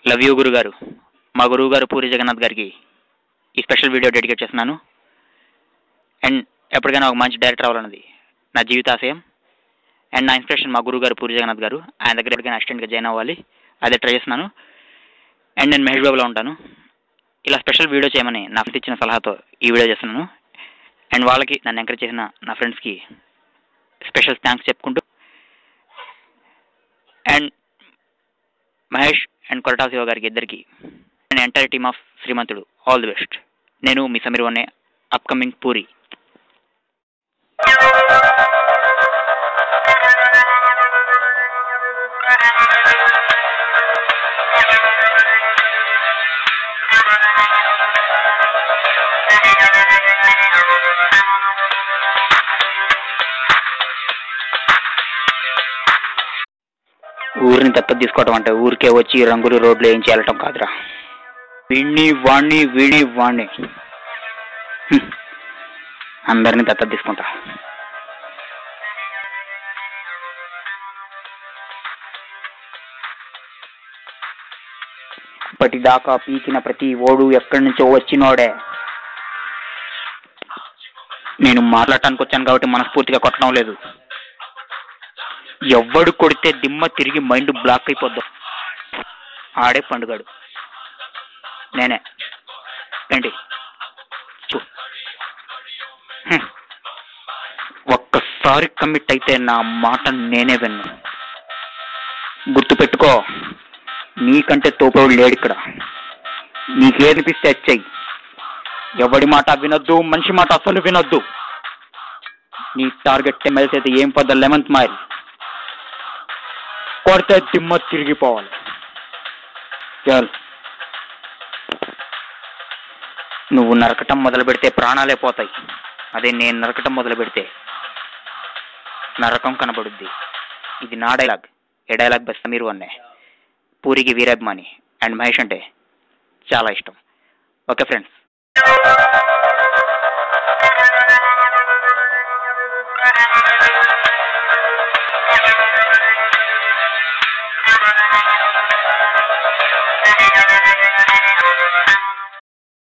Love you గురుగారు. మా గురువు గారు పూరి జగన్నాథ్ గారికి ఈ స్పెషల్ వీడియో డెడికేట్ చేస్తున్నాను. అండ్ ఎప్పటికైనా ఒక మంచి డైరెక్టర్ అవ్వాలన్నది నా జీవితాశయం. అండ్ నా ఇన్స్పిరేషన్ మా గురువు గారు పూరి జగన్నాథ్ గారు. ఆయన దగ్గర ఎప్పటికైనా అసిస్టెంట్గా జాయిన్ అవ్వాలి, అదే ట్రై చేస్తున్నాను. అండ్ నేను మహేష్ బాబులో ఉంటాను. ఇలా స్పెషల్ వీడియో చేయమని నా ఫ్రెండ్స్ ఇచ్చిన సలహాతో ఈ వీడియో చేస్తున్నాను. అండ్ వాళ్ళకి నన్ను ఎంకరేజ్ చేసిన నా ఫ్రెండ్స్కి స్పెషల్ థ్యాంక్స్ చెప్పుకుంటూ, అండ్ మహేష్ అండ్ కొరటాల శివ గారికి ఇద్దరికి and entire team of Srimanthudu all the best. నేను మీ సమీర్ వన్నే, అప్కమింగ్ పూరి. ఊరిని దత్తత తీసుకోవటం అంటే ఊరికే వచ్చి రంగులు రోడ్లు ఏం చేయటం కాదురా. వీణి వాణ్ణి అందరినీ దత్తత తీసుకుంటా. ఇప్పటిదాకా పీకిన ప్రతి ఓడు ఎక్కడి నుంచో వచ్చినోడే. నేను మాట్లాడటానికి వచ్చాను కాబట్టి మనస్ఫూర్తిగా కొట్టడం లేదు. ఎవడు కొడితే దిమ్మ తిరిగి మైండ్ బ్లాక్ అయిపోద్దు ఆడే పండుగాడు. నేనే ఏంటి ఒక్కసారి కమిట్ అయితే నా మాట నేనే విన్ను. గుర్తుపెట్టుకో, నీకంటే తోపేవాడు లేడు ఇక్కడ. నీకేనిపిస్తే వచ్చాయి. ఎవడి మాట వినొద్దు, మనిషి మాట అసలు వినొద్దు. నీ టార్గెట్ ఎమ్మెల్సీ అయితే ఏం పొద్దు 11th మైల్ కొడితే దిమ్మ తిరిగిపోవాలి. చాలు. నువ్వు నరకటం మొదలు పెడితే ప్రాణాలే పోతాయి. అదే నేను నరకటం మొదలు పెడితే నరకం కనబడుద్ది. ఇది నా డైలాగ్. ఏ డైలాగ్ బస్ సమీర్ వన్నే. పూరికి వీరాభిమాని అండ్ మహేష్ అంటే చాలా ఇష్టం. Okay friends.